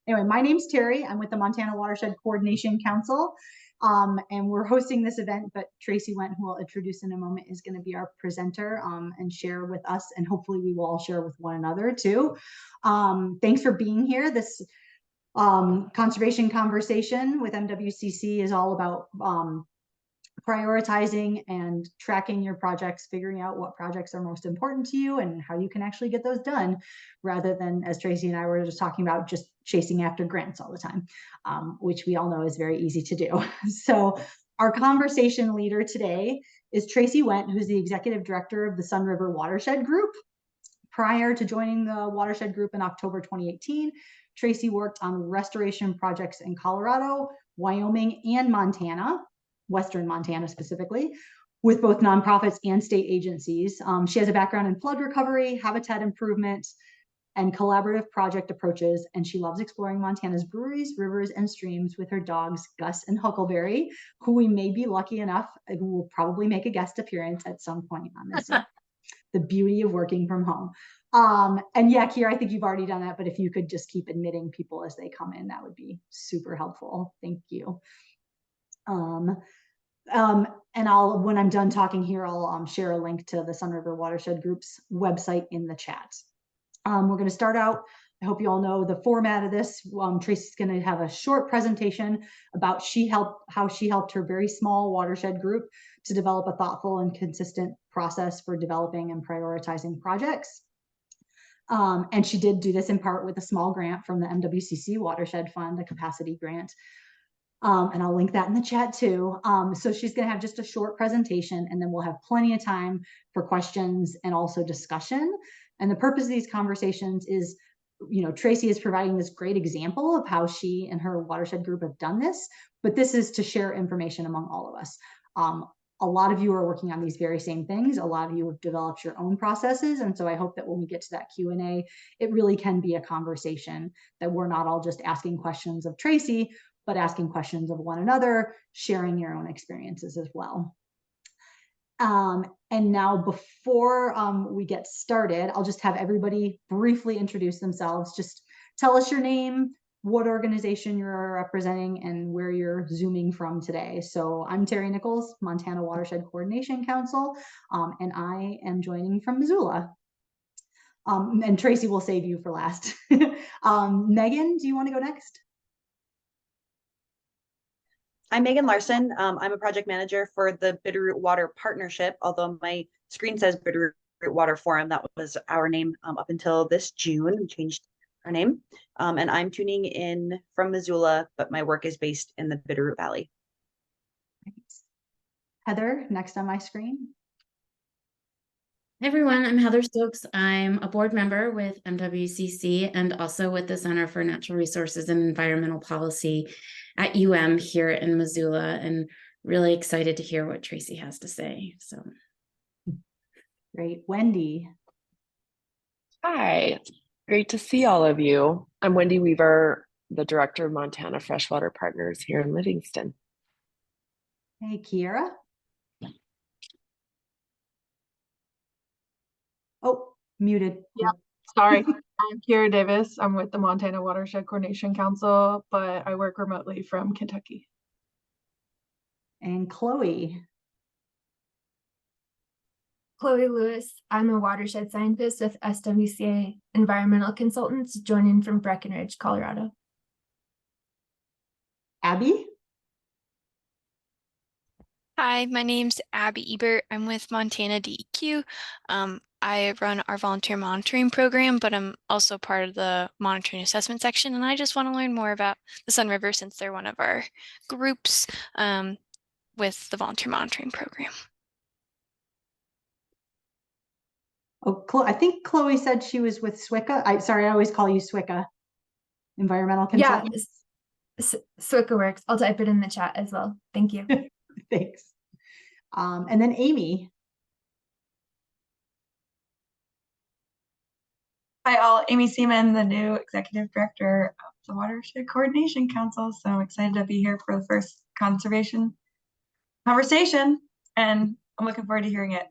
Anyway, my name's Terry. I'm with the Montana Watershed Coordination Council. And we're hosting this event, but Tracy Wendt, who I'll introduce in a moment, is going to be our presenter and share with us, and hopefully we will all share with one another too. Thanks for being here. This conservation conversation with MWCC is all about prioritizing and tracking your projects, figuring out what projects are most important to you and how you can actually get those done, rather than, as Tracy and I were just talking about, just chasing after grants all the time, which we all know is very easy to do. So our conversation leader today is Tracy Wendt, who's the Executive Director of the Sun River Watershed Group. Prior to joining the Watershed Group in October 2018, Tracy worked on restoration projects in Colorado, Wyoming, and Montana, Western Montana specifically, with both nonprofits and state agencies. She has a background in flood recovery, habitat improvement, and collaborative project approaches, and she loves exploring Montana's breweries, rivers, and streams with her dogs, Gus and Huckleberry, who we may be lucky enough and will probably make a guest appearance at some point on this. The beauty of working from home. And yeah, Kiera, I think you've already done that, but if you could just keep admitting people as they come in, that would be super helpful. Thank you. And when I'm done talking here, I'll share a link to the Sun River Watershed Group's website in the chat. We're going to start out. I hope you all know the format of this. Tracy's going to have a short presentation about how she helped her very small watershed group to develop a thoughtful and consistent process for developing and prioritizing projects. And she did do this in part with a small grant from the MWCC Watershed Fund, a capacity grant. And I'll link that in the chat too. So she's going to have just a short presentation, and then we'll have plenty of time for questions and also discussion. And the purpose of these conversations is, Tracy is providing this great example of how she and her watershed group have done this, but this is to share information among all of us. A lot of you are working on these very same things. A lot of you have developed your own processes. And so I hope that when we get to that Q&A, it really can be a conversation, that we're not all just asking questions of Tracy, but asking questions of one another, sharing your own experiences as well. And now before we get started, I'll just have everybody briefly introduce themselves. Just tell us your name, what organization you're representing, and where you're Zooming from today. So I'm Terry Nichols, Montana Watershed Coordination Council, and I am joining from Missoula. And Tracy will save you for last. Megan, do you want to go next? I'm Megan Larson. I'm a project manager for the Bitterroot Water Partnership, although my screen says Bitterroot Water Forum. That was our name up until this June. We changed our name. And I'm tuning in from Missoula, but my work is based in the Bitterroot Valley. Heather, next on my screen. Hey everyone, I'm Heather Stokes. I'm a board member with MWCC and also with the Center for Natural Resources and Environmental Policy at UM here in Missoula, and really excited to hear what Tracy has to say. So great. Wendy. Hi, great to see all of you. I'm Wendy Weaver, the Director of Montana Freshwater Partners here in Livingston. Hey, Kiera. Oh, muted. Yeah, sorry. I'm Kiera Davis. I'm with the Montana Watershed Coordination Council, but I work remotely from Kentucky. And Chloe. Chloe Lewis. I'm a watershed scientist with SWCA Environmental Consultants, joining from Breckenridge, Colorado. Abby. Hi, my name's Abby Ebert. I'm with Montana DEQ. I run our volunteer monitoring program, but I'm also part of the monitoring assessment section, and I just want to learn more about the Sun River since they're one of our groups with the volunteer monitoring program. Oh, I think Chloe said she was with SWCA. Sorry, I always call you SWCA. Environmental Consultant. Yeah, SWCA works. I'll type it in the chat as well. Thank you. Thanks. And then Amy. Hi all, Amy Seaman, the new Executive Director of the Watershed Coordination Council. So I'm excited to be here for the first conservation conversation, and I'm looking forward to hearing it.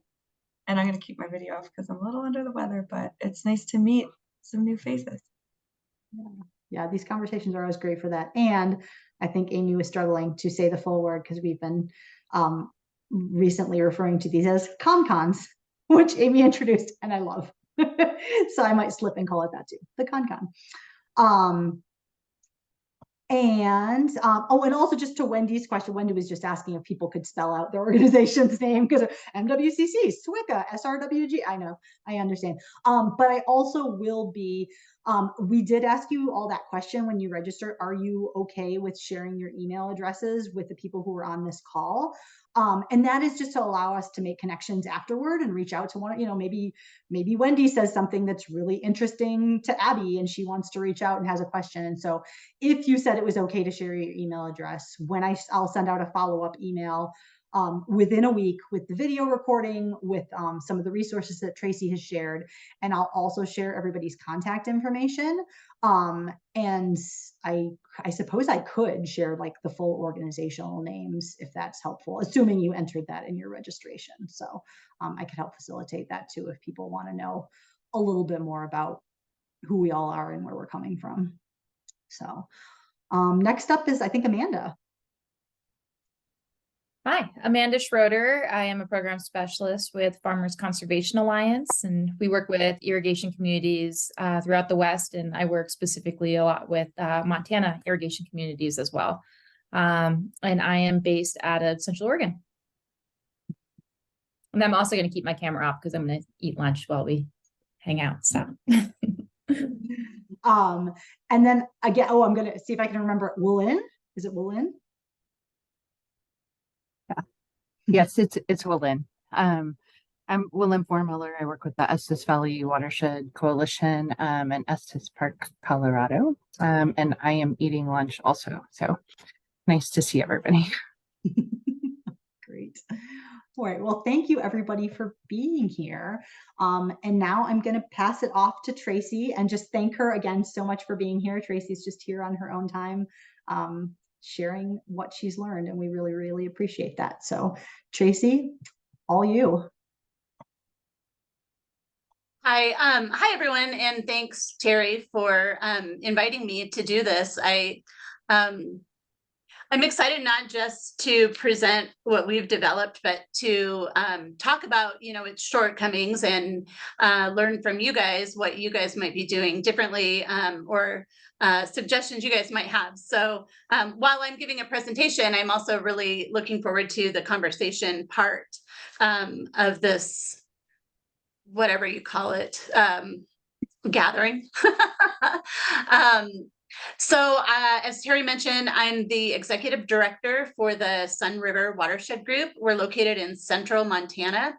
And I'm going to keep my video off because I'm a little under the weather, but it's nice to meet some new faces. Yeah, these conversations are always great for that. And I think Amy was struggling to say the full word because we've been recently referring to these as ConCons, which Amy introduced and I love. So I might slip and call it that too, the ConCon. And also just to Wendy's question, Wendy was just asking if people could spell out their organization's name because MWCC, SWICA, SRWG. I know, I understand. But I also will be, we did ask you all that question when you registered. Are you okay with sharing your email addresses with the people who are on this call? And that is just to allow us to make connections afterward and reach out to one, maybe Wendy says something that's really interesting to Abby and she wants to reach out and has a question. And so if you said it was okay to share your email address, when I'll send out a follow-up email within a week with the video recording, with some of the resources that Tracy has shared, and I'll also share everybody's contact information. And I suppose I could share like the full organizational names if that's helpful, assuming you entered that in your registration. So I could help facilitate that too if people want to know a little bit more about who we all are and where we're coming from. So next up is, I think, Amanda. Hi, Amanda Schroeder. I am a program specialist with Farmers Conservation Alliance, and we work with irrigation communities throughout the West, and I work specifically a lot with Montana irrigation communities as well. And I am based out of Central Oregon. And I'm also going to keep my camera off because I'm going to eat lunch while we hang out. So. And then again, I'm going to see if I can remember. Woolin? Is it Woolin? Yes, it's Willin. I'm Willin Formiller. I work with the Estes Valley Watershed Coalition in Estes Park, Colorado. And I am eating lunch also. So nice to see everybody. Great. All right. Well, thank you everybody for being here. And now I'm going to pass it off to Tracy and just thank her again so much for being here. Tracy's just here on her own time, sharing what she's learned, and we really, really appreciate that. So Tracy, all you. Hi everyone, and thanks Terry for inviting me to do this. I'm excited not just to present what we've developed, but to talk about, its shortcomings and learn from you guys what you guys might be doing differently or suggestions you guys might have. So while I'm giving a presentation, I'm also really looking forward to the conversation part of this, whatever you call it, gathering. So as Terry mentioned, I'm the executive director for the Sun River Watershed Group. We're located in central Montana.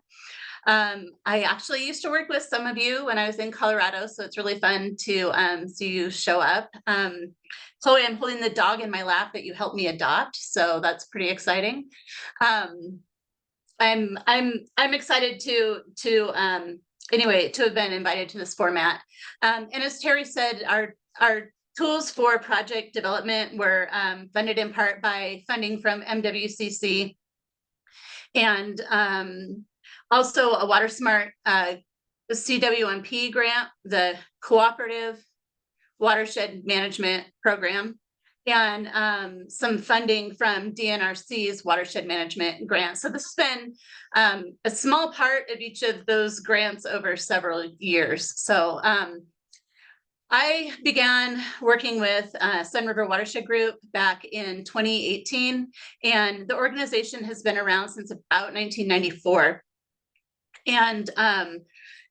I actually used to work with some of you when I was in Colorado, so it's really fun to see you show up. Chloe, I'm holding the dog in my lap that you helped me adopt, so that's pretty exciting. I'm excited to have been invited to this format. And as Terry said, our tools for project development were funded in part by funding from MWCC and also a WaterSmart CWMP grant, the Cooperative Watershed Management Program, and some funding from DNRC's Watershed Management Grant. So this has been a small part of each of those grants over several years. So I began working with Sun River Watershed Group back in 2018, and the organization has been around since about 1994. And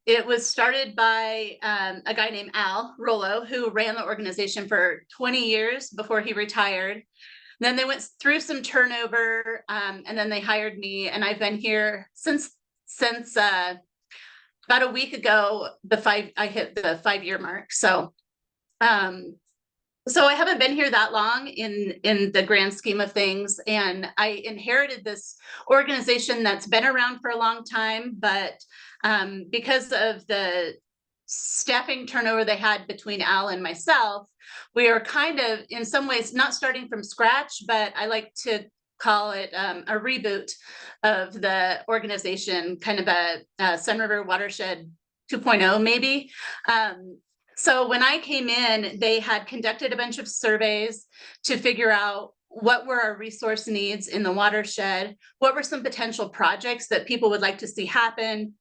it was started by a guy named Al Rollo, who ran the organization for 20 years before he retired. Then they went through some turnover, and then they hired me, and I've been here since about a week ago. I hit the 5-year mark. So I haven't been here that long in the grand scheme of things, and I inherited this organization that's been around for a long time, but because of the staffing turnover they had between Al and myself, we are kind of in some ways not starting from scratch, but I like to call it a reboot of the organization, kind of a Sun River Watershed 2.0 maybe. So when I came in, they had conducted a bunch of surveys to figure out what were our resource needs in the watershed, what were some potential projects that people would like to see happen,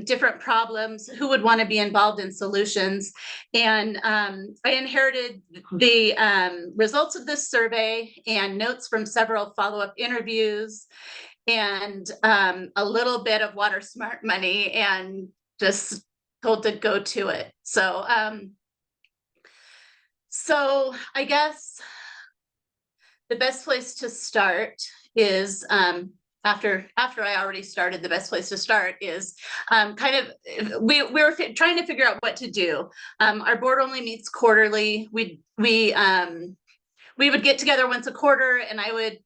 different problems, who would want to be involved in solutions. And I inherited the results of this survey and notes from several follow-up interviews and a little bit of water smart money, and just told to go to it. So I guess the best place to start is after I already started, the best place to start is we were trying to figure out what to do. Our board only meets quarterly. We would get together once a quarter, and I would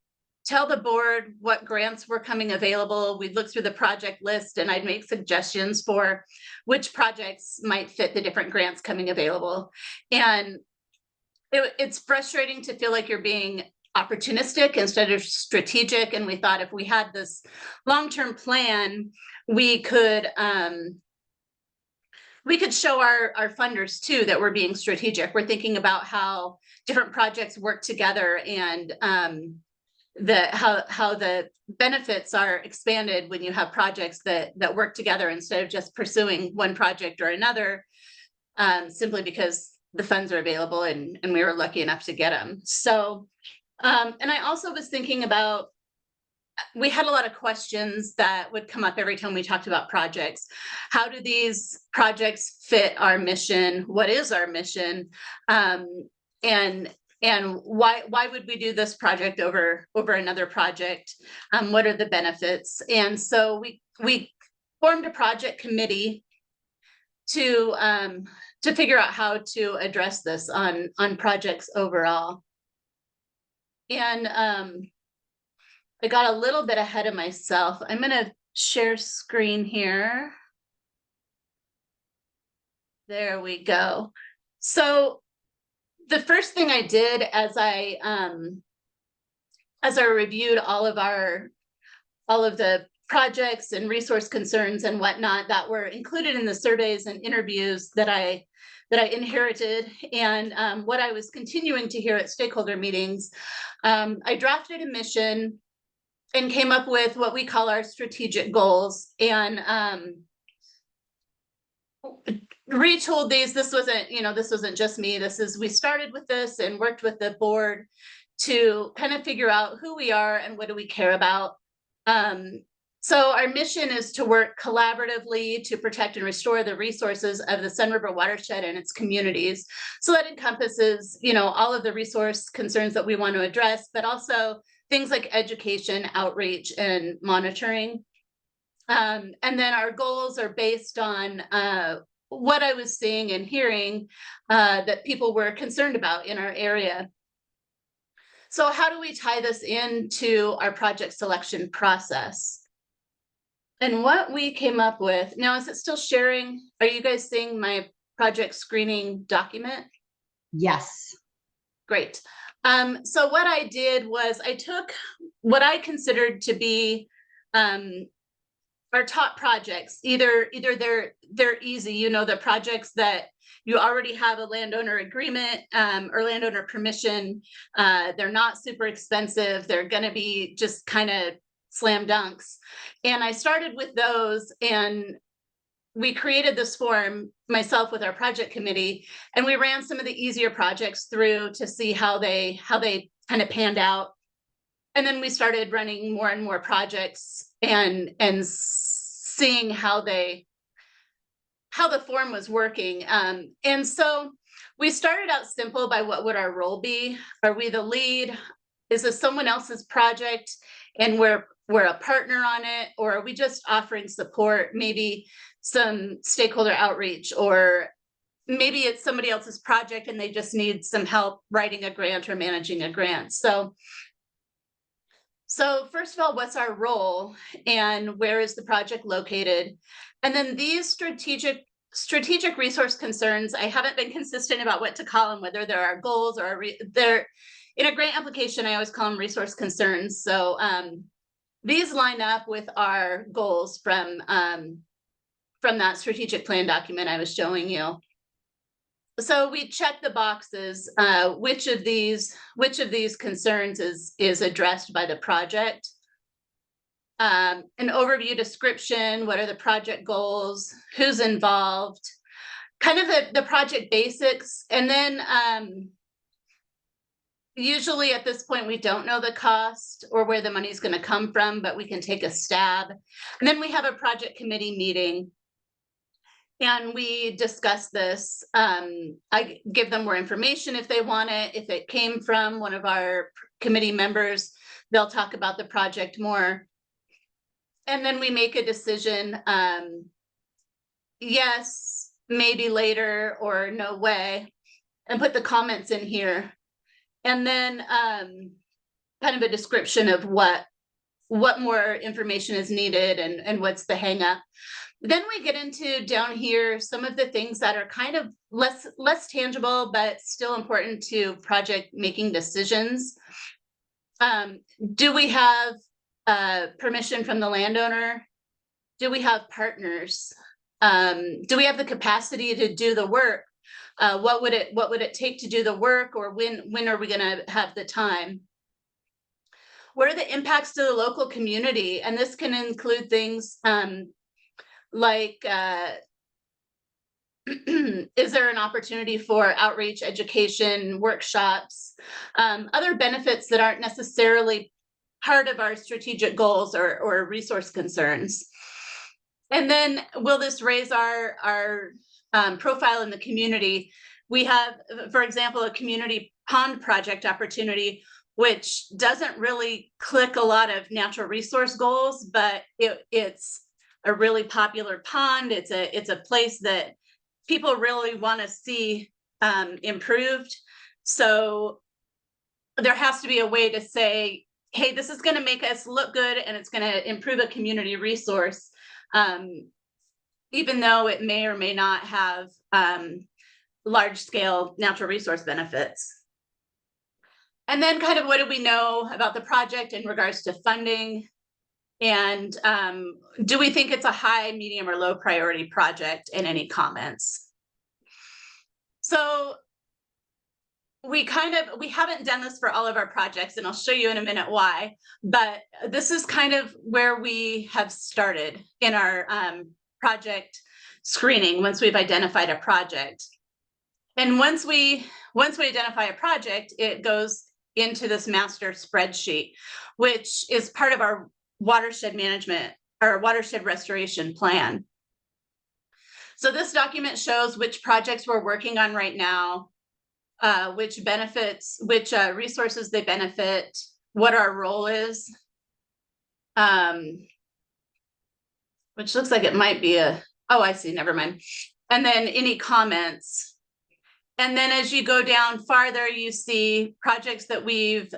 tell the board what grants were coming available. We'd look through the project list, and I'd make suggestions for which projects might fit the different grants coming available. And it's frustrating to feel like you're being opportunistic instead of strategic. And we thought if we had this long-term plan, we could show our funders too that we're being strategic. We're thinking about how different projects work together, and how the benefits are expanded when you have projects that work together instead of just pursuing one project or another simply because the funds are available and we were lucky enough to get them. So and I also was thinking about, we had a lot of questions that would come up every time we talked about projects. How do these projects fit our mission? What is our mission? And why would we do this project over another project? What are the benefits? And so we formed a project committee to figure out how to address this on projects overall. And I got a little bit ahead of myself. I'm going to share screen here. There we go. So the first thing I did as I reviewed all of the projects and resource concerns and whatnot that were included in the surveys and interviews that I inherited, and what I was continuing to hear at stakeholder meetings, I drafted a mission and came up with what we call our strategic goals, and retooled these. This wasn't just me. We started with this and worked with the board to kind of figure out who we are and what do we care about. So our mission is to work collaboratively to protect and restore the resources of the Sun River watershed and its communities. So that encompasses, all of the resource concerns that we want to address, but also things like education, outreach, and monitoring. And then our goals are based on what I was seeing and hearing that people were concerned about in our area. So how do we tie this into our project selection process? And what we came up with, now is it still sharing? Are you guys seeing my project screening document? Yes. Great. So what I did was I took what I considered to be our top projects. Either they're easy, the projects that you already have a landowner agreement or landowner permission. They're not super expensive. They're going to be just kind of slam dunks. And I started with those, and we created this form myself with our project committee, and we ran some of the easier projects through to see how they kind of panned out. And then we started running more and more projects and seeing how the form was working. And so we started out simple by what would our role be? Are we the lead? Is this someone else's project and we're a partner on it? Or are we just offering support, maybe some stakeholder outreach, or maybe it's somebody else's project and they just need some help writing a grant or managing a grant? So first of all, what's our role and where is the project located? And then these strategic resource concerns, I haven't been consistent about what to call them, whether they're our goals or they're in a grant application. I always call them resource concerns. So these line up with our goals from that strategic plan document I was showing you. so we check the boxes, which of these concerns is addressed by the project. An overview description, what are the project goals, who's involved, kind of the project basics. And then usually at this point, we don't know the cost or where the money is going to come from, but we can take a stab. And then we have a project committee meeting and we discuss this. I give them more information if they want it. If it came from one of our committee members, they'll talk about the project more. And then we make a decision, yes, maybe later, or no way, and put the comments in here. And then kind of a description of what more information is needed and what's the hang up. Then we get into down here some of the things that are kind of less tangible, but still important to project making decisions. Do we have permission from the landowner? Do we have partners? Do we have the capacity to do the work? What would it take to do the work, or when are we going to have the time? What are the impacts to the local community? And this can include things like is there an opportunity for outreach, education, workshops, other benefits that aren't necessarily part of our strategic goals or resource concerns? And then will this raise our profile in the community? We have, for example, a community pond project opportunity, which doesn't really click a lot of natural resource goals, but it's a really popular pond. It's a place that people really want to see improved. So there has to be a way to say, hey, this is going to make us look good and it's going to improve a community resource, even though it may or may not have large scale natural resource benefits. And then kind of what do we know about the project in regards to funding? And do we think it's a high, medium, or low priority project, and any comments? So we haven't done this for all of our projects, and I'll show you in a minute why, but this is kind of where we have started in our project screening once we've identified a project. And once we identify a project, it goes into this master spreadsheet, which is part of our watershed management or watershed restoration plan. So this document shows which projects we're working on right now, which benefits, which resources they benefit, what our role is, which looks like it might be oh, I see, never mind. And then any comments. And then as you go down farther, you see projects that we've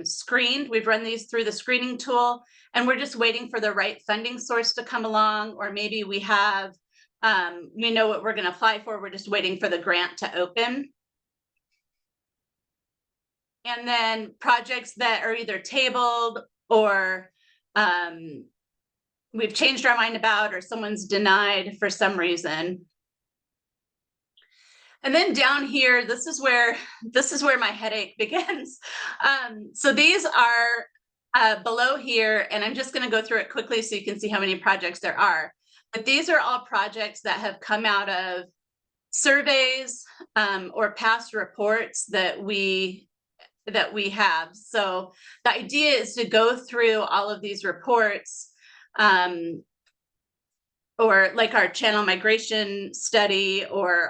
screened. We've run these through the screening tool, and we're just waiting for the right funding source to come along, or maybe we have, we know what we're going to apply for. We're just waiting for the grant to open. And then projects that are either tabled or we've changed our mind about, or someone's denied for some reason. And then down here, this is where my headache begins. So these are below here, and I'm just going to go through it quickly so you can see how many projects there are. But these are all projects that have come out of surveys or past reports that we have. So the idea is to go through all of these reports, or like our channel migration study, or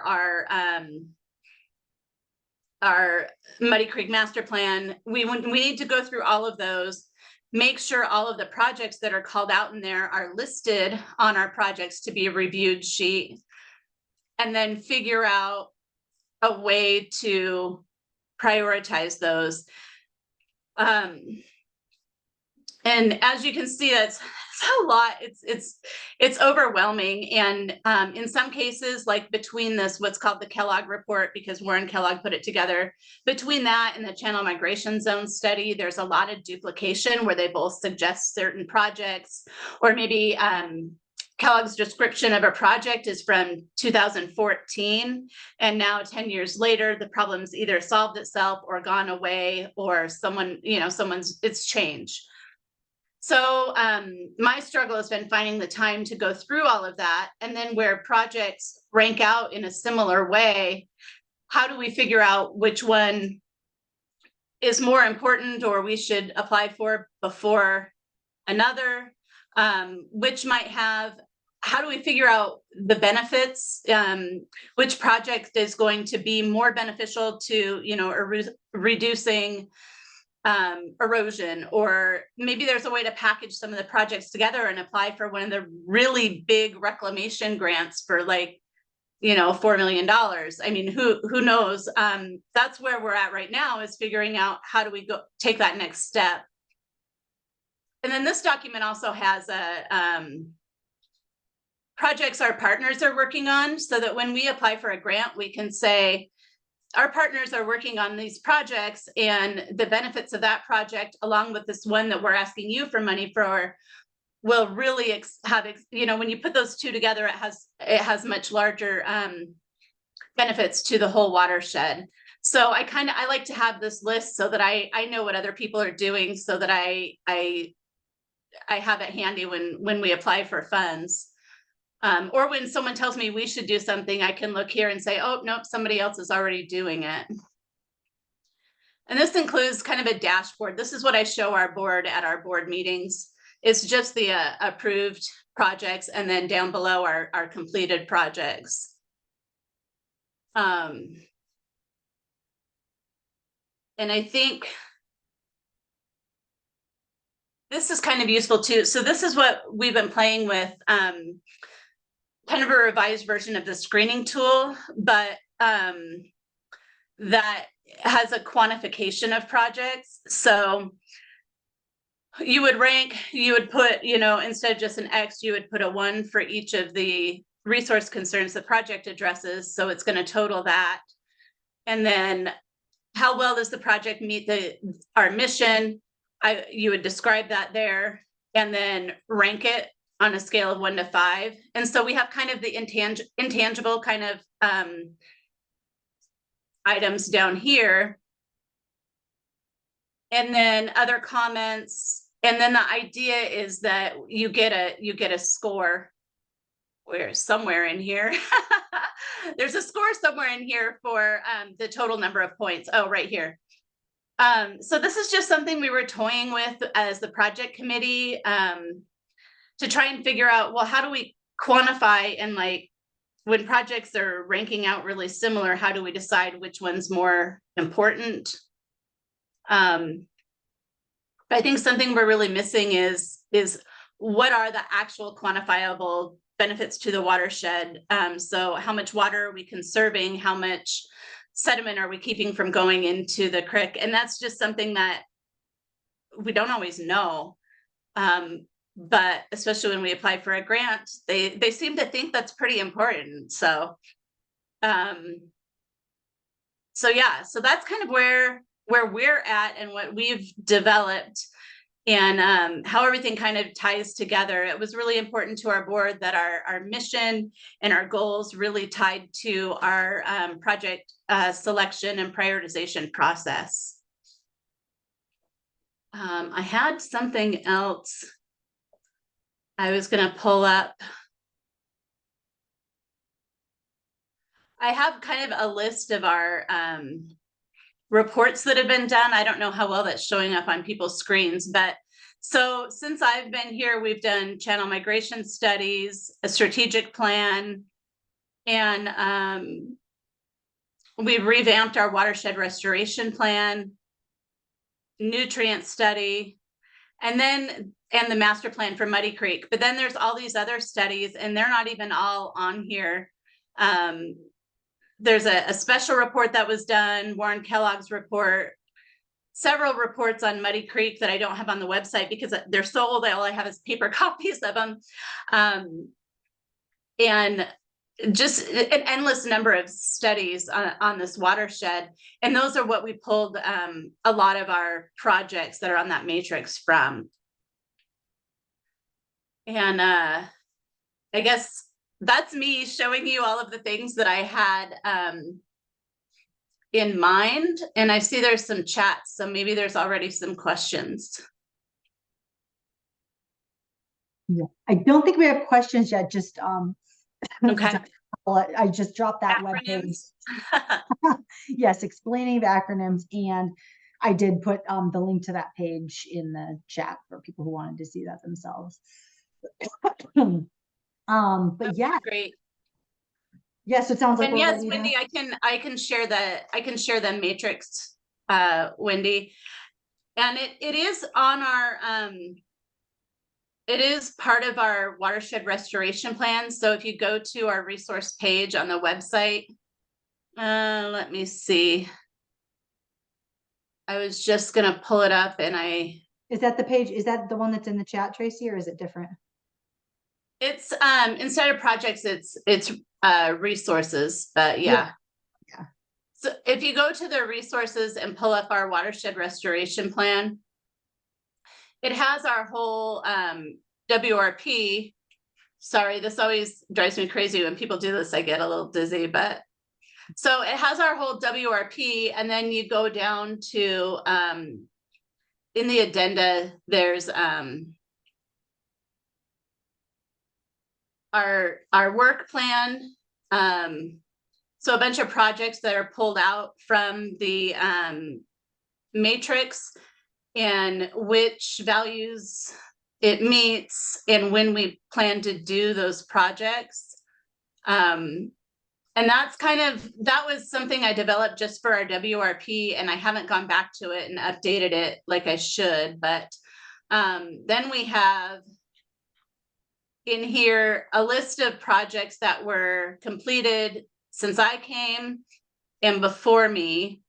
our Muddy Creek master plan. We need to go through all of those, make sure all of the projects that are called out in there are listed on our projects to be a reviewed sheet, and then figure out a way to prioritize those. And as you can see, it's a lot. It's overwhelming. And in some cases, like between this, what's called the Kellogg report, because Warren Kellogg put it together, between that and the Channel Migration Zone study, there's a lot of duplication where they both suggest certain projects, or maybe Kellogg's description of a project is from 2014, and now 10 years later, the problem's either solved itself or gone away, or it's changed. So my struggle has been finding the time to go through all of that, and then where projects rank out in a similar way, how do we figure out which one is more important or we should apply for before another, which might have, how do we figure out the benefits, which project is going to be more beneficial to, reducing erosion, or maybe there's a way to package some of the projects together and apply for one of the really big reclamation grants for like, $4 million. I mean, who knows? That's where we're at right now, is figuring out how do we go take that next step. And then this document also has projects our partners are working on, so that when we apply for a grant, we can say, our partners are working on these projects, and the benefits of that project, along with this one that we're asking you for money for, will really have, when you put those two together, it has much larger benefits to the whole watershed. So I like to have this list so that I know what other people are doing, so that I have it handy when we apply for funds. Or when someone tells me we should do something, I can look here and say, oh, nope, somebody else is already doing it. And this includes kind of a dashboard. This is what I show our board at our board meetings. It's just the approved projects, and then down below our completed projects. And I think this is kind of useful too. So this is what we've been playing with, kind of a revised version of the screening tool, but that has a quantification of projects. So you would put, instead of just an X, you would put a 1 for each of the resource concerns the project addresses. So it's going to total that. And then how well does the project meet our mission? You would describe that there, and then rank it on a scale of 1 to 5. And so we have kind of the intangible kind of items down here. And then other comments. And then the idea is that you get a score. Where somewhere in here, there's a score somewhere in here for the total number of points. Oh, right here. So this is just something we were toying with as the project committee, to try and figure out, well, how do we quantify, and like when projects are ranking out really similar, how do we decide which one's more important? I think something we're really missing is what are the actual quantifiable benefits to the watershed? So how much water are we conserving? How much sediment are we keeping from going into the creek? And that's just something that we don't always know. But especially when we apply for a grant, they seem to think that's pretty important. So yeah, so that's kind of where we're at and what we've developed, and how everything kind of ties together. It was really important to our board that our mission and our goals really tied to our project selection and prioritization process. I had something else I was going to pull up. I have kind of a list of our reports that have been done. I don't know how well that's showing up on people's screens, but so since I've been here, we've done channel migration studies, a strategic plan, and we've revamped our watershed restoration plan, nutrient study, and the master plan for Muddy Creek. But then there's all these other studies, and they're not even all on here. There's a special report that was done, Warren Kellogg's report, several reports on Muddy Creek that I don't have on the website because they're so old, all I have is paper copies of them. And just an endless number of studies on this watershed. And those are what we pulled a lot of our projects that are on that matrix from. And I guess that's me showing you all of the things that I had in mind. And I see there's some chats, so maybe there's already some questions. Yeah, I don't think we have questions yet, just Okay. I just dropped that webpage. Yes, explaining the acronyms, and I did put the link to that page in the chat for people who wanted to see that themselves. But yeah, Great. Yes, it sounds like And we're yes, ready Wendy, I can share the matrix, Wendy. And it is on our it is part of our watershed restoration plan. So if you go to our resource page on the website, let me see. I was just gonna pull it up and Is that the page? Is that the one that's in the chat, Tracy, or is it different? it's inside of projects, it's resources, but yeah. So if you go to the resources and pull up our watershed restoration plan, it has our whole WRP. Sorry, this always drives me crazy when people do this. I get a little dizzy, but so it has our whole WRP, and then you go down to in the addenda, there's our work plan. So a bunch of projects that are pulled out from the matrix and which values it meets and when we plan to do those projects. And that was something I developed just for our WRP, and I haven't gone back to it and updated it like I should. But then we have in here a list of projects that were completed since I came and before me.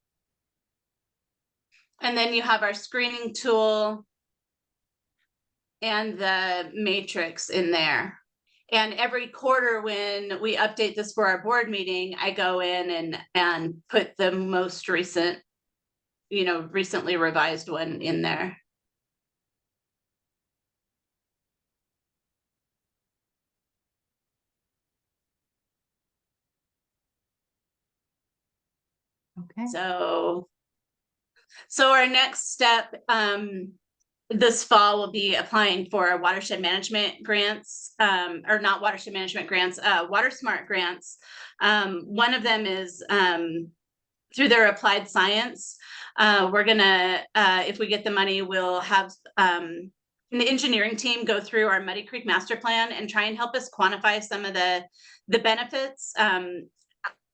And then you have our screening tool and the matrix in there. And every quarter when we update this for our board meeting, I go in and put the most recent, recently revised one in there. Okay. So our next step this fall will be applying for watershed management grants, or not watershed management grants, Water Smart grants. One of them is through their applied science. We're gonna, if we get the money, we'll have an engineering team go through our Muddy Creek master plan and try and help us quantify some of the benefits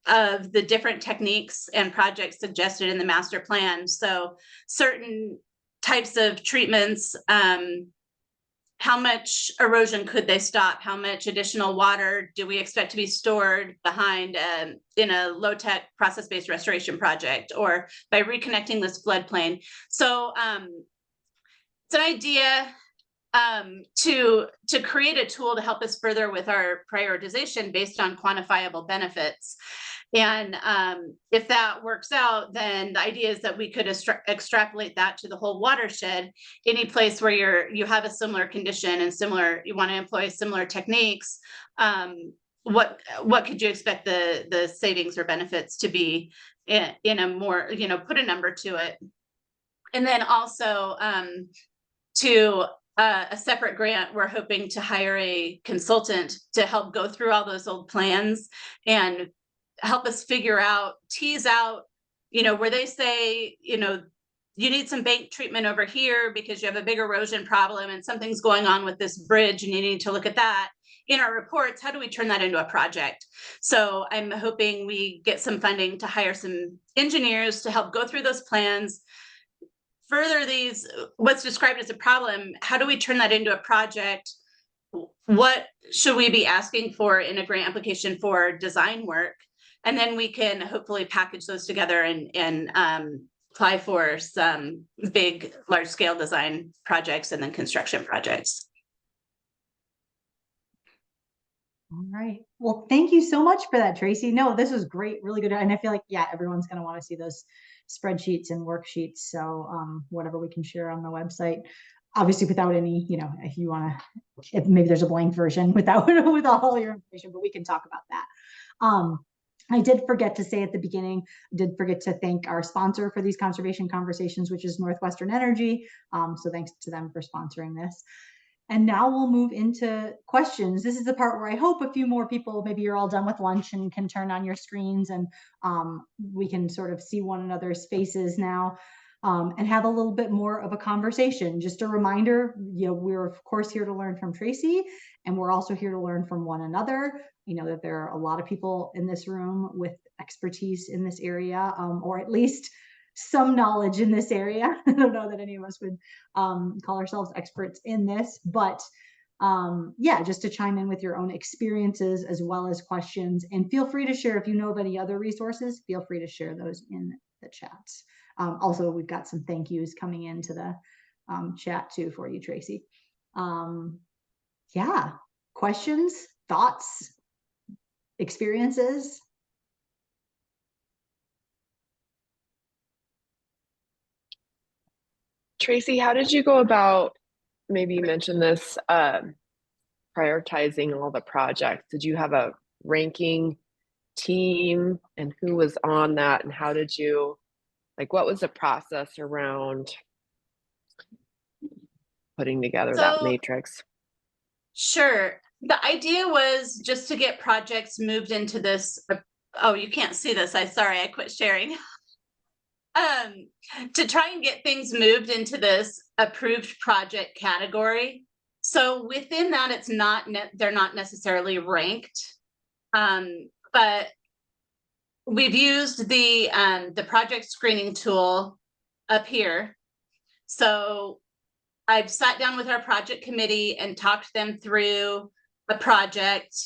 of the different techniques and projects suggested in the master plan. So certain types of treatments, how much erosion could they stop? How much additional water do we expect to be stored behind in a low-tech process-based restoration project, or by reconnecting this floodplain? So it's an idea to create a tool to help us further with our prioritization based on quantifiable benefits. And if that works out, then the idea is that we could extrapolate that to the whole watershed. Any place where you have a similar condition and you want to employ similar techniques, what could you expect the savings or benefits to be in a more, put a number to it. And then also to a separate grant, we're hoping to hire a consultant to help go through all those old plans and help us tease out, where they say, you need some bank treatment over here because you have a big erosion problem and something's going on with this bridge and you need to look at that. In our reports, how do we turn that into a project? So I'm hoping we get some funding to hire some engineers to help go through those plans, further what's described as a problem, how do we turn that into a project? What should we be asking for in a grant application for design work? And then we can hopefully package those together and apply for some big, large-scale design projects and then construction projects. All right. Well, thank you so much for that, Tracy. No, this was great, really good. And I feel like, yeah, everyone's going to want to see those spreadsheets and worksheets. So whatever we can share on the website. obviously without any, you know, if you want to, maybe there's a blank version without with all your information, but we can talk about that. I did forget to say at the beginning, did forget to thank our sponsor for these conservation conversations, which is Northwestern Energy. So thanks to them for sponsoring this. And now we'll move into questions. This is the part where I hope a few more people, maybe you're all done with lunch and can turn on your screens, and we can sort of see one another's faces now. And have a little bit more of a conversation. Just a reminder, you know, we're of course here to learn from Tracy, and we're also here to learn from one another. You know that there are a lot of people in this room with expertise in this area, or at least some knowledge in this area. I don't know that any of us would call ourselves experts in this, but yeah, just to chime in with your own experiences as well as questions. And feel free to share, if you know of any other resources, feel free to share those in the chats. Also, we've got some thank yous coming into the chat too for you, Tracy. Yeah, questions, thoughts, experiences? Tracy, how did you go about, maybe you mentioned this, prioritizing all the projects? Did you have a ranking team, and who was on that, and how did you, like, what was the process around putting together that matrix? Sure. The idea was just to get projects moved into this. Oh, you can't see this. Sorry, I quit sharing. To try and get things moved into this approved project category. So within that, it's not, they're not necessarily ranked. But we've used the project screening tool up here. So I've sat down with our project committee and talked them through a project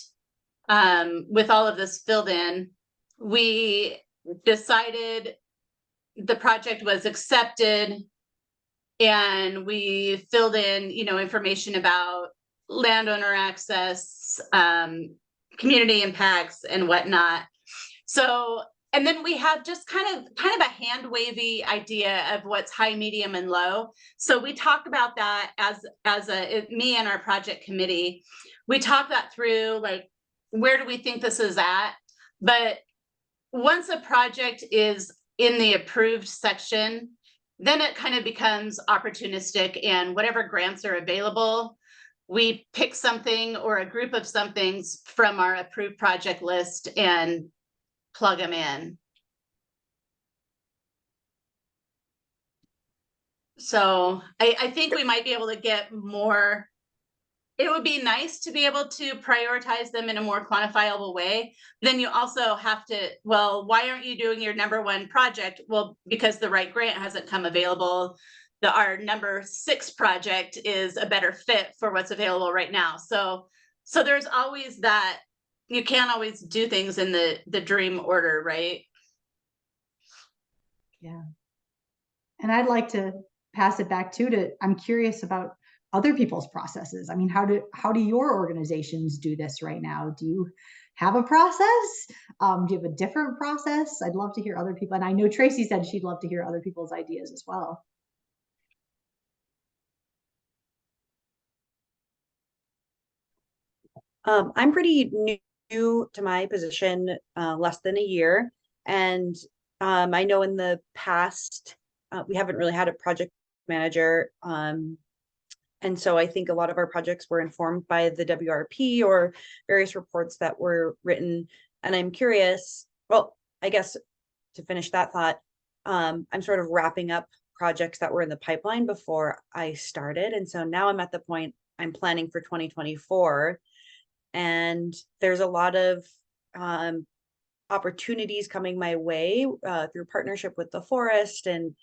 with all of this filled in. We decided the project was accepted, and we filled in, you know, information about landowner access, community impacts and whatnot. So, and then we have just kind of a hand wavy idea of what's high, medium, and low. So we talk about that as me and our project committee. We talk that through, like, where do we think this is at? But once a project is in the approved section, then it kind of becomes opportunistic, and whatever grants are available, we pick something or a group of somethings from our approved project list and plug them in. So I think we might be able to get more. It would be nice to be able to prioritize them in a more quantifiable way. Then you also have to, well, why aren't you doing your number one project? Well, because the right grant hasn't come available. Our number 6 project is a better fit for what's available right now. So there's always that. You can't always do things in the dream order, right? Yeah. And I'd like to pass it back to I'm curious about other people's processes. I mean, how do your organizations do this right now? Do you have a process? Do you have a different process? I'd love to hear other people. And I know Tracy said she'd love to hear other people's ideas as well. I'm pretty new to my position, less than a year. And I know in the past, we haven't really had a project manager. And so I think a lot of our projects were informed by the WRP or various reports that were written. And I'm curious, well, I guess to finish that thought, I'm sort of wrapping up projects that were in the pipeline before I started. And so now I'm at the point I'm planning for 2024. And there's a lot of opportunities coming my way through partnership with the forest and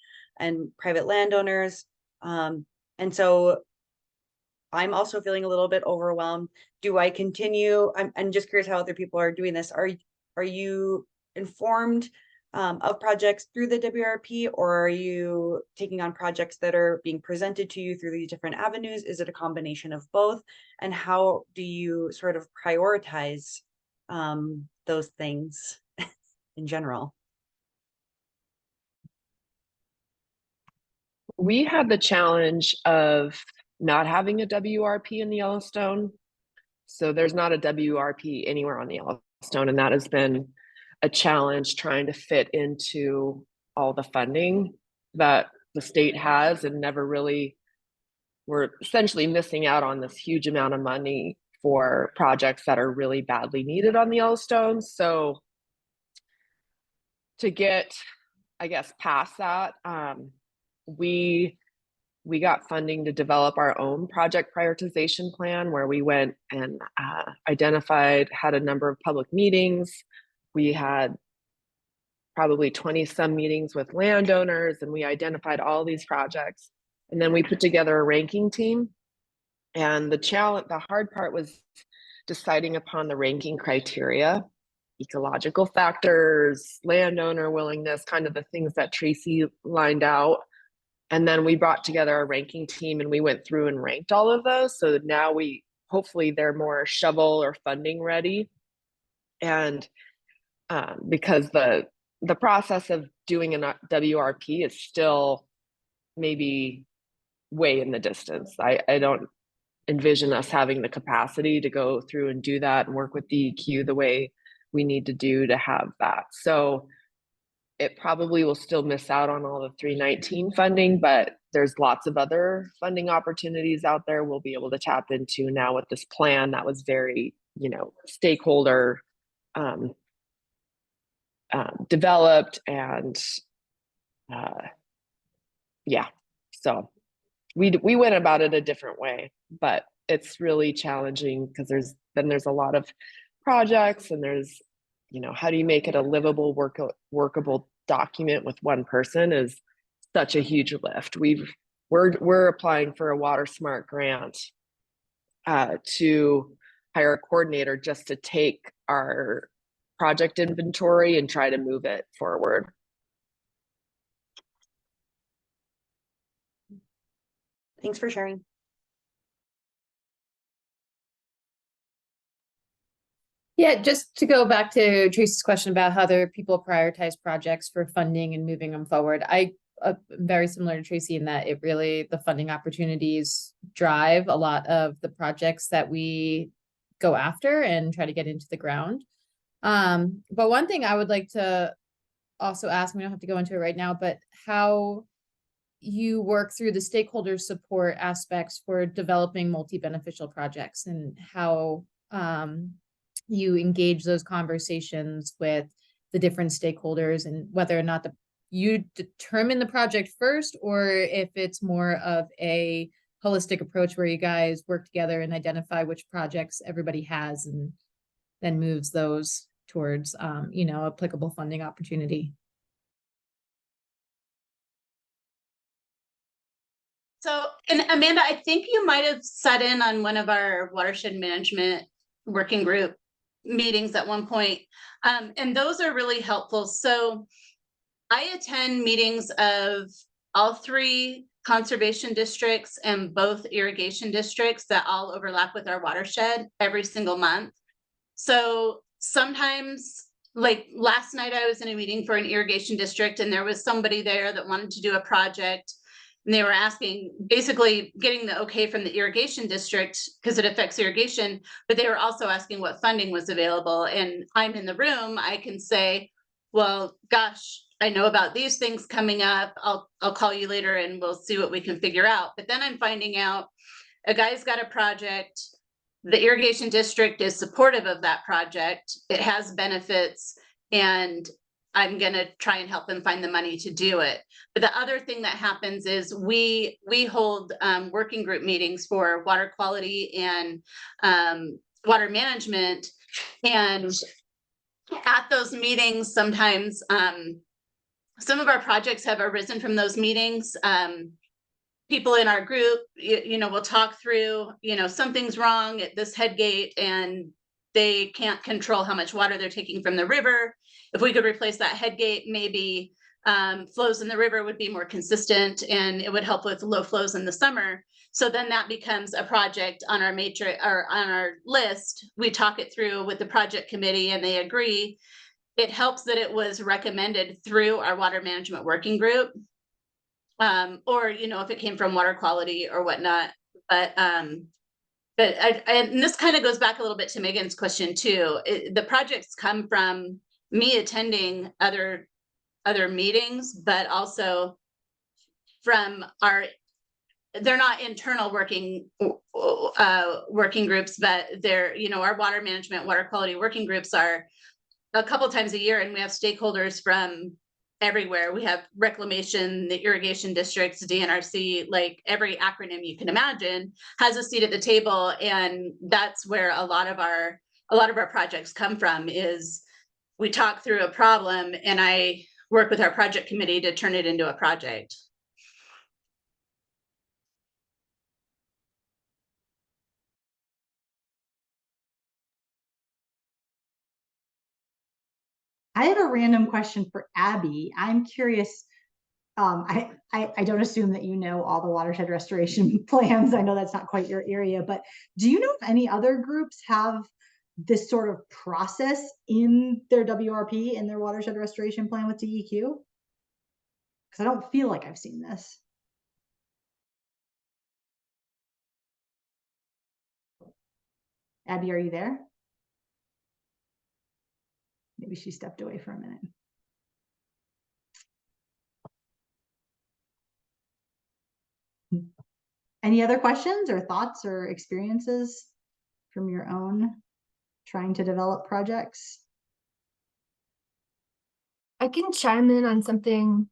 private landowners. And so I'm also feeling a little bit overwhelmed. Do I continue? I'm just curious how other people are doing this. Are you informed of projects through the WRP, or are you taking on projects that are being presented to you through these different avenues? Is it a combination of both? And how do you sort of prioritize those things in general? We had the challenge of not having a WRP in the Yellowstone. So there's not a WRP anywhere on the Yellowstone, and that has been a challenge trying to fit into all the funding that the state has, and never really, we're essentially missing out on this huge amount of money for projects that are really badly needed on the Yellowstone. So to get, I guess, past that, we got funding to develop our own project prioritization plan, where we went and identified, had a number of public meetings. We had probably 20 some meetings with landowners, and we identified all these projects. And then we put together a ranking team. And the hard part was deciding upon the ranking criteria, ecological factors, landowner willingness, kind of the things that Tracy lined out. And then we brought together a ranking team, and we went through and ranked all of those. So now hopefully they're more shovel or funding ready. And because the process of doing a WRP is still maybe way in the distance. I don't envision us having the capacity to go through and do that and work with DEQ the way we need to do to have that. So it probably will still miss out on all the 319 funding, but there's lots of other funding opportunities out there we'll be able to tap into now with this plan that was very, stakeholder developed, and so we went about it a different way, but it's really challenging because there's a lot of projects, and there's, how do you make it a livable, workable document with one person is such a huge lift. We're applying for a Water Smart grant to hire a coordinator just to take our project inventory and try to move it forward. Thanks for sharing. Yeah, just to go back to Tracy's question about how other people prioritize projects for funding and moving them forward. I'm very similar to Tracy in that the funding opportunities drive a lot of the projects that we go after and try to get into the ground. But one thing I would like to also ask, we don't have to go into it right now, but how you work through the stakeholder support aspects for developing multi-beneficial projects, and how you engage those conversations with the different stakeholders, and whether or not you determine the project first, or if it's more of a holistic approach where you guys work together and identify which projects everybody has, and then moves those towards, applicable funding opportunity. So, and Amanda, I think you might have sat in on one of our watershed management working group meetings at one point. And those are really helpful. So I attend meetings of all 3 conservation districts and both irrigation districts that all overlap with our watershed every single month. So sometimes, like last night, I was in a meeting for an irrigation district, and there was somebody there that wanted to do a project. And they were asking, basically getting the okay from the irrigation district because it affects irrigation, but they were also asking what funding was available. And I'm in the room, I can say, well, gosh, I know about these things coming up. I'll call you later and we'll see what we can figure out. But then I'm finding out a guy's got a project. The irrigation district is supportive of that project. It has benefits, and I'm going to try and help them find the money to do it. But the other thing that happens is we hold working group meetings for water quality and water management. And at those meetings, sometimes some of our projects have arisen from those meetings. People in our group, will talk through, something's wrong at this head gate and they can't control how much water they're taking from the river. If we could replace that head gate, maybe flows in the river would be more consistent, and it would help with low flows in the summer. So then that becomes a project on our matrix or on our list. We talk it through with the project committee and they agree. It helps that it was recommended through our water management working group. Or, if it came from water quality or whatnot, But and this kind of goes back a little bit to Megan's question too. The projects come from me attending other meetings, but also from they're not internal working groups, but they're, our water management, water quality working groups are a couple times a year, and we have stakeholders from everywhere. We have reclamation, the irrigation districts, DNRC, like every acronym you can imagine has a seat at the table. And that's where a lot of our projects come from, is we talk through a problem and I work with our project committee to turn it into a project. I have a random question for Abby. I'm curious. I don't assume that you know all the watershed restoration plans. I know that's not quite your area, but do you know if any other groups have this sort of process in their WRP, in their watershed restoration plan with DEQ? Because I don't feel like I've seen this. Abby, are you there? Maybe she stepped away for a minute. Any other questions or thoughts or experiences from your own trying to develop projects? I can chime in on something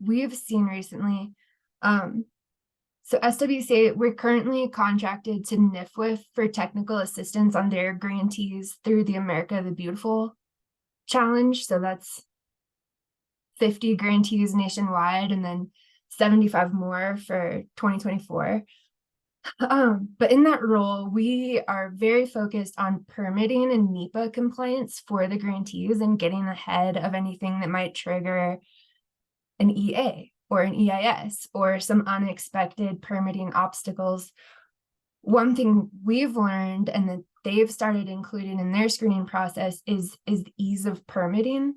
we've seen recently. So SWCA, we're currently contracted to NIFWIF for technical assistance on their grantees through the America the Beautiful Challenge. So that's 50 grantees nationwide and then 75 more for 2024. But in that role, we are very focused on permitting and NEPA compliance for the grantees and getting ahead of anything that might trigger an EA or an EIS or some unexpected permitting obstacles. One thing we've learned and that they've started including in their screening process is the ease of permitting,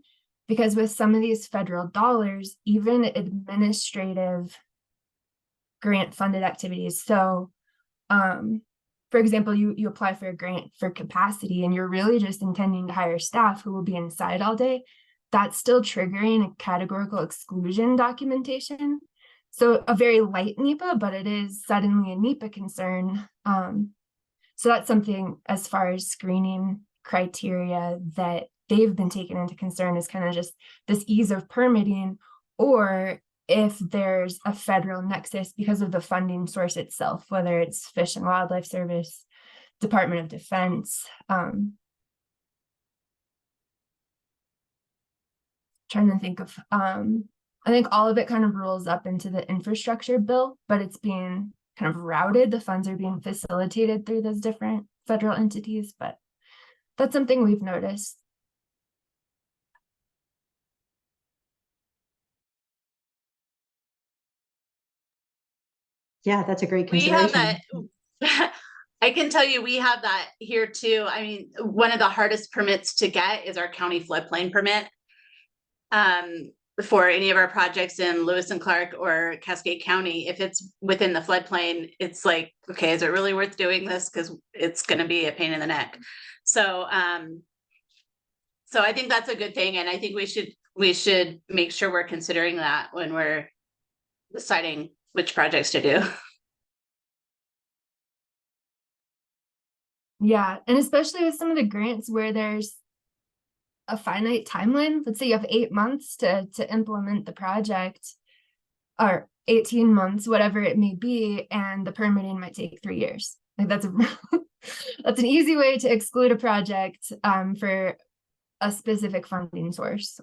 because with some of these federal dollars, even administrative grant funded activities. So for example, you apply for a grant for capacity and you're really just intending to hire staff who will be inside all day. That's still triggering a categorical exclusion documentation. So a very light NEPA, but it is suddenly a NEPA concern. So that's something as far as screening criteria that they've been taken into concern, is kind of just this ease of permitting, or if there's a federal nexus because of the funding source itself, whether it's Fish and Wildlife Service, Department of Defense. Trying to think of, I think all of it kind of rolls up into the infrastructure bill, but it's being kind of routed. The funds are being facilitated through those different federal entities, but that's something we've noticed. Yeah, that's a great We consideration. have that. I can tell you we have that here too. I mean, one of the hardest permits to get is our county floodplain permit. For any of our projects in Lewis and Clark or Cascade County, if it's within the floodplain, it's like, okay, is it really worth doing this? Because it's going to be a pain in the neck. So, so I think that's a good thing, and I think we should make sure we're considering that when we're deciding which projects to do. Yeah, and especially with some of the grants where there's a finite timeline. Let's say you have 8 months to implement the project, or 18 months, whatever it may be, and the permitting might take 3 years. Like that's that's an easy way to exclude a project for a specific funding source,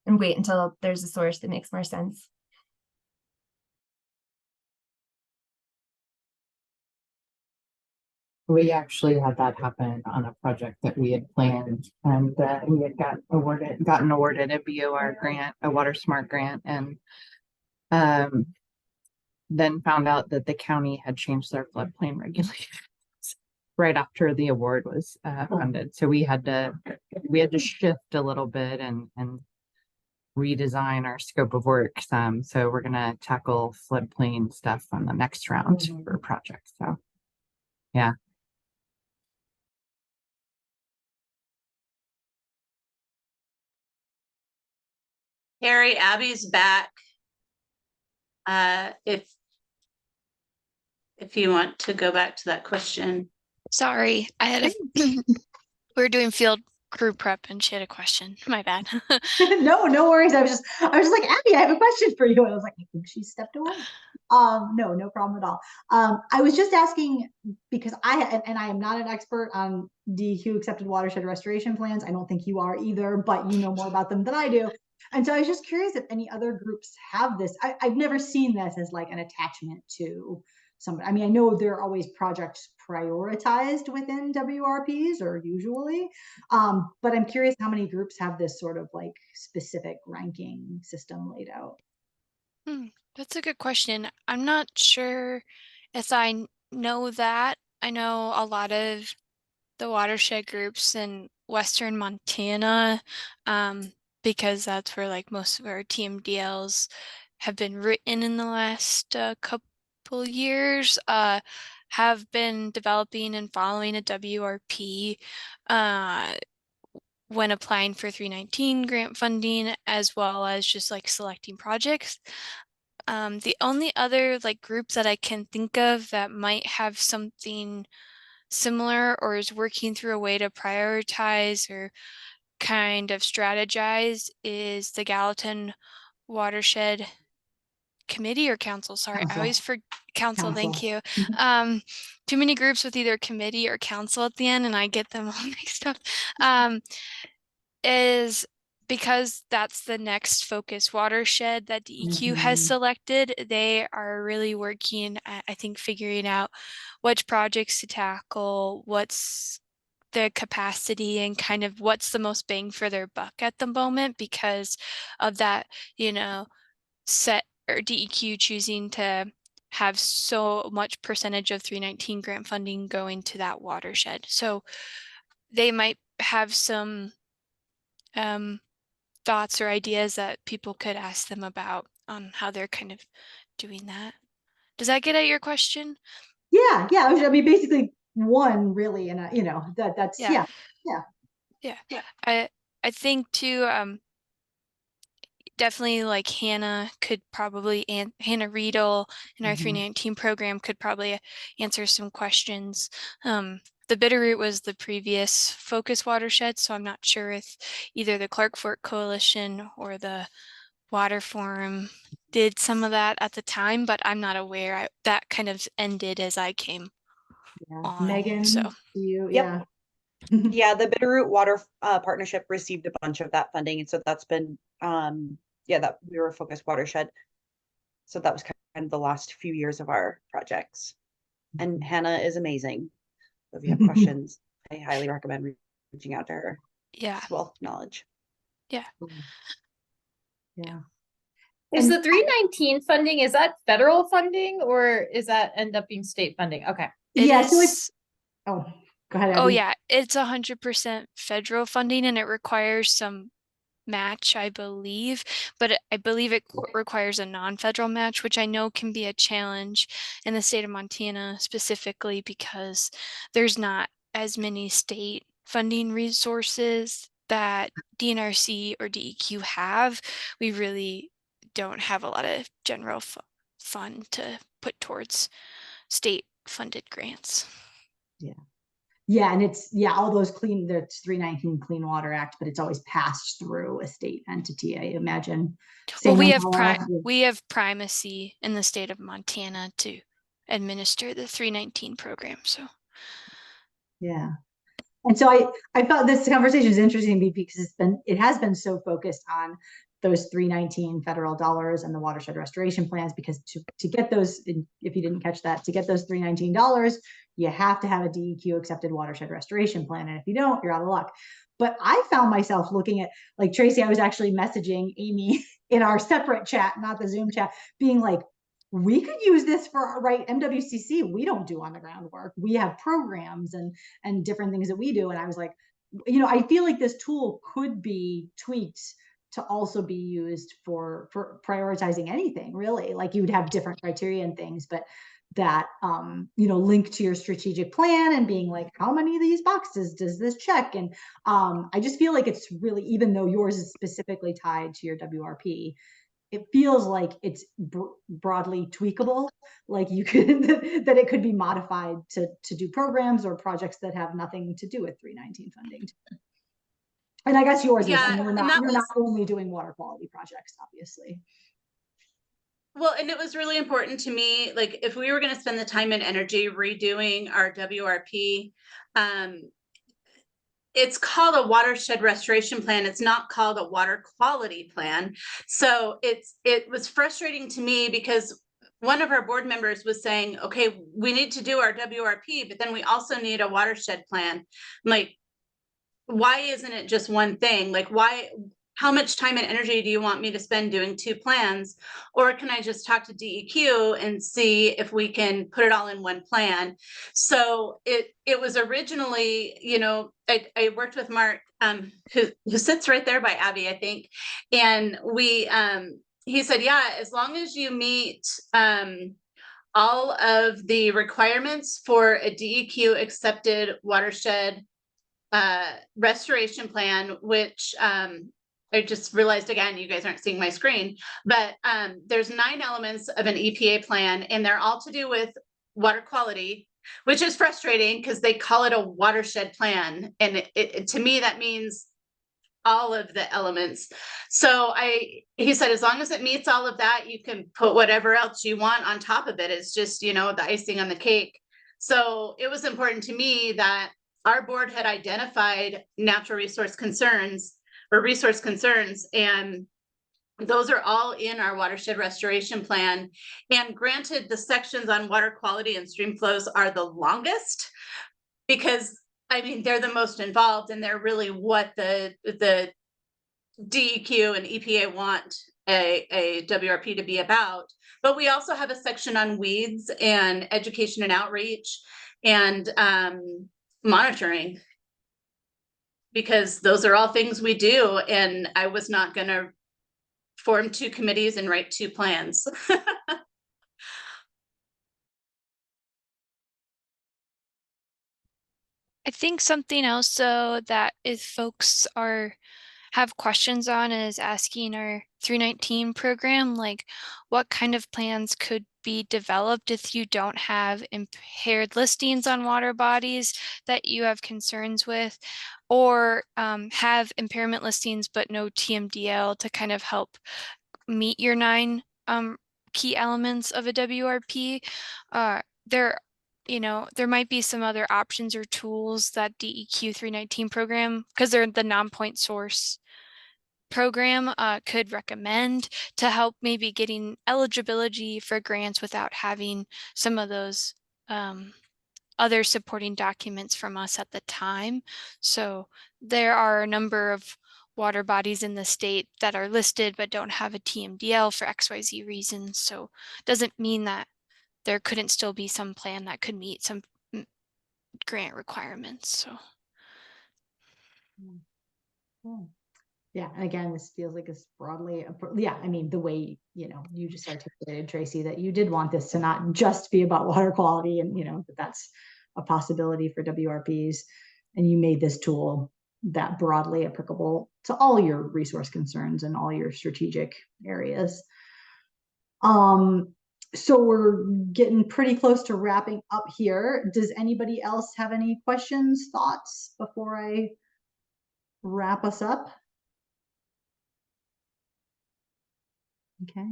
and wait until there's a source that makes more sense. We actually had that happen on a project that we had planned, and we had gotten awarded a BOR grant, a Water Smart grant, and then found out that the county had changed their floodplain regulations right after the award was funded. So we had to shift a little bit and redesign our scope of work some. So we're gonna tackle floodplain stuff on the next round for projects. So yeah. Harry, Abby's back. If you want to go back to that question. Sorry, I had we were doing field crew prep and she had a question. My bad. No worries. I was just like, Abby, I have a question for you. And I was like, I think she stepped away. No problem at all. I was just asking because I am not an expert on DEQ accepted watershed restoration plans. I don't think you are either, but you know more about them than I do. And so I was just curious if any other groups have this. I've never seen this as like an attachment to somebody. I mean, I know there are always projects prioritized within WRPs or usually, but I'm curious how many groups have this sort of like specific ranking system laid out. That's a good question. I'm not sure if I know that. I know a lot of the watershed groups in Western Montana, because that's where like most of our TMDLs have been written in the last couple years, have been developing and following a WRP when applying for 319 grant funding, as well as just like selecting projects. The only other like group that I can think of that might have something similar or is working through a way to prioritize or kind of strategize is the Gallatin Watershed Committee or Council. Sorry, I always forget council. Thank you. Too many groups with either committee or council at the end, and I get them all mixed up. Is because that's the next focus watershed that DEQ has selected. They are really working at, I think, figuring out which projects to tackle, what's the capacity, and kind of what's the most bang for their buck at the moment because of that, set or DEQ choosing to have so much percentage of 319 grant funding going to that watershed. So they might have some thoughts or ideas that people could ask them about on how they're kind of doing that. Does that get at your question? Yeah. I mean, basically one really, and that's yeah. I think too. Definitely like Hannah could probably Hannah Riedel in our 319 program could probably answer some questions. The Bitterroot was the previous focus watershed, so I'm not sure if either the Clark Fork Coalition or the Water Forum did some of that at the time, but I'm not aware. That kind of ended as I came on. Megan, so you, Yep. Yeah, the Bitterroot Water Partnership received a bunch of that funding, and so that's been that we were a focused watershed. So that was kind of the last few years of our projects. And Hannah is amazing. So if you have questions, I highly recommend reaching out to her. Yeah. It's wealth of knowledge. Yeah. Is the 319 funding, is that federal funding or is that end up being state funding? Okay. Oh, go ahead, Abby. Oh yeah, it's 100% federal funding and it requires some match, I believe, but I believe it requires a non-federal match, which I know can be a challenge in the state of Montana specifically because there's not as many state funding resources that DNRC or DEQ have. We really don't have a lot of general fund to put towards state funded grants. Yeah, and it's all those there's 319 Clean Water Act, but it's always passed through a state entity, I imagine. Well, we have primacy in the state of Montana to administer the 319 program. So yeah. And so I thought this conversation is interesting because it has been so focused on those 319 federal dollars and the watershed restoration plans, because to get those, if you didn't catch that, to get those $319, you have to have a DEQ accepted watershed restoration plan. And if you don't, you're out of luck. But I found myself looking at, like Tracy, I was actually messaging Amy in our separate chat, not the Zoom chat, being like, we could use this for MWCC. We don't do on the ground work. We have programs and different things that we do. And I was like, I feel like this tool could be tweaked to also be used for prioritizing anything, really. Like you would have different criteria and things, but that, you know, link to your strategic plan and being like, how many of these boxes does this check? And I just feel like it's really, even though yours is specifically tied to your WRP, it feels like it's broadly tweakable. Like you could, that it could be modified to do programs or projects that have nothing to do with 319 funding. And I guess yours is, I mean, you're not only doing water quality projects, obviously. Well, and it was really important to me, like if we were going to spend the time and energy redoing our WRP, it's called a watershed restoration plan. It's not called a water quality plan. So it was frustrating to me because one of our board members was saying, okay, we need to do our WRP, but then we also need a watershed plan. I'm like, why isn't it just one thing? Like, why? How much time and energy do you want me to spend doing two plans? Or can I just talk to DEQ and see if we can put it all in one plan? So it was originally, you know, I worked with Mark, who sits right there by Abby, I think. And he said, yeah, as long as you meet all of the requirements for a DEQ accepted watershed restoration plan, which I just realized again, you guys aren't seeing my screen, but there's 9 elements of an EPA plan, and they're all to do with water quality, which is frustrating because they call it a watershed plan. And it to me, that means all of the elements. So he said, as long as it meets all of that, you can put whatever else you want on top of it. It's just, you know, the icing on the cake. So it was important to me that our board had identified natural resource concerns, and those are all in our watershed restoration plan. And granted, the sections on water quality and stream flows are the longest because, I mean, they're the most involved and they're really what the DEQ and EPA want a WRP to be about. But we also have a section on weeds and education and outreach and monitoring, because those are all things we do. And I was not going to form 2 committees and write 2 plans. I think something else though that if folks have questions on is asking our 319 program, like what kind of plans could be developed if you don't have impaired listings on water bodies that you have concerns with, or have impairment listings but no TMDL to kind of help meet your 9 key elements of a WRP. There might be some other options or tools that DEQ 319 program, because they're the non-point source program, could recommend to help maybe getting eligibility for grants without having some of those other supporting documents from us at the time. So there are a number of water bodies in the state that are listed but don't have a TMDL for XYZ reasons. So it doesn't mean that there couldn't still be some plan that could meet some grant requirements. So. Yeah, and again, this feels like it's broadly, yeah, I mean, the way, you know, you just articulated, Tracy, that you did want this to not just be about water quality, and, you know, that's a possibility for WRPs, and you made this tool that broadly applicable to all your resource concerns and all your strategic areas. So we're getting pretty close to wrapping up here. Does anybody else have any questions, thoughts before I wrap us up? Okay.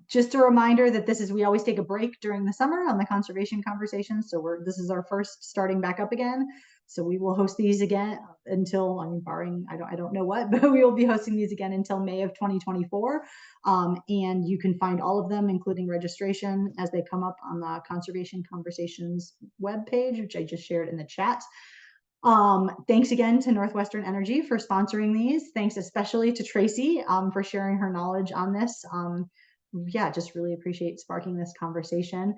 Just a reminder that we always take a break during the summer on the conservation conversations. So this is our first starting back up again. So we will host these again until, I mean, barring, I don't know what, but we will be hosting these again until May of 2024. And you can find all of them, including registration, as they come up on the Conservation Conversations webpage, which I just shared in the chat. Thanks again to Northwestern Energy for sponsoring these. Thanks especially to Tracy for sharing her knowledge on this. Yeah, just really appreciate sparking this conversation.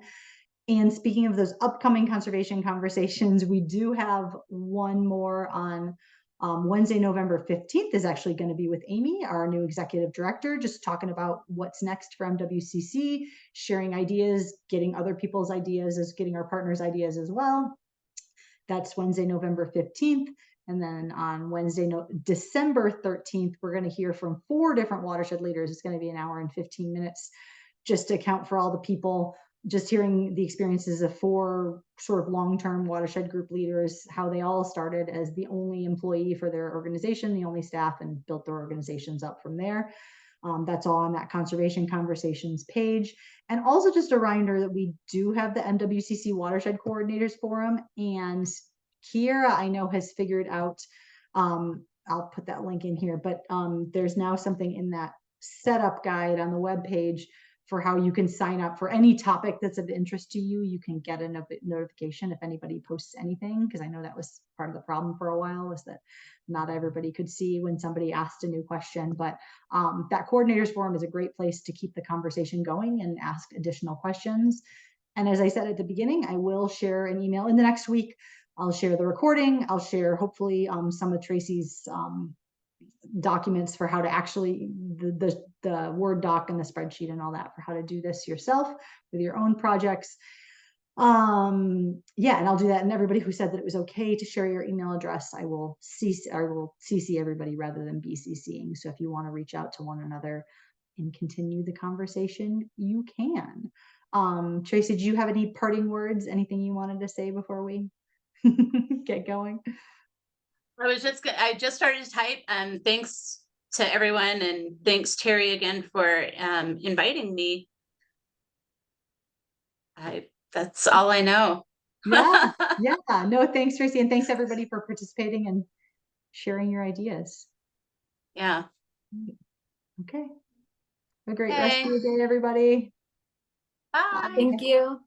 And speaking of those upcoming conservation conversations, we do have one more on Wednesday, November 15th is actually going to be with Amy, our new executive director, just talking about what's next for MWCC, sharing ideas, getting other people's ideas, as getting our partners' ideas as well. That's Wednesday, November 15th. And then on Wednesday, December 13th, we're going to hear from 4 different watershed leaders. It's going to be an hour and 15 minutes just to account for all the people, just hearing the experiences of 4 sort of long-term watershed group leaders, how they all started as the only employee for their organization, the only staff, and built their organizations up from there. That's all on that Conservation Conversations page. And also just a reminder that we do have the MWCC Watershed Coordinators Forum, and Kiera, I know, has figured out, I'll put that link in here, but there's now something in that setup guide on the webpage for how you can sign up for any topic that's of interest to you. You can get a notification if anybody posts anything, because I know that was part of the problem for a while, was that not everybody could see when somebody asked a new question. But that coordinators forum is a great place to keep the conversation going and ask additional questions. And as I said at the beginning, I will share an email in the next week. I'll share the recording. I'll share hopefully some of Tracy's documents for how to actually, the Word doc and the spreadsheet and all that, for how to do this yourself with your own projects. Yeah, and I'll do that. And everybody who said that it was okay to share your email address, I will CC everybody rather than BCCing. So if you want to reach out to one another and continue the conversation, you can. Tracy, do you have any parting words? Anything you wanted to say before we get going? I just started to type. Thanks to everyone, and thanks Terry again for inviting me. That's all I know. Yeah, no, thanks Tracy, and thanks everybody for participating and sharing your ideas. Yeah. Okay. Have a great rest of your day, everybody. Bye. Thank you.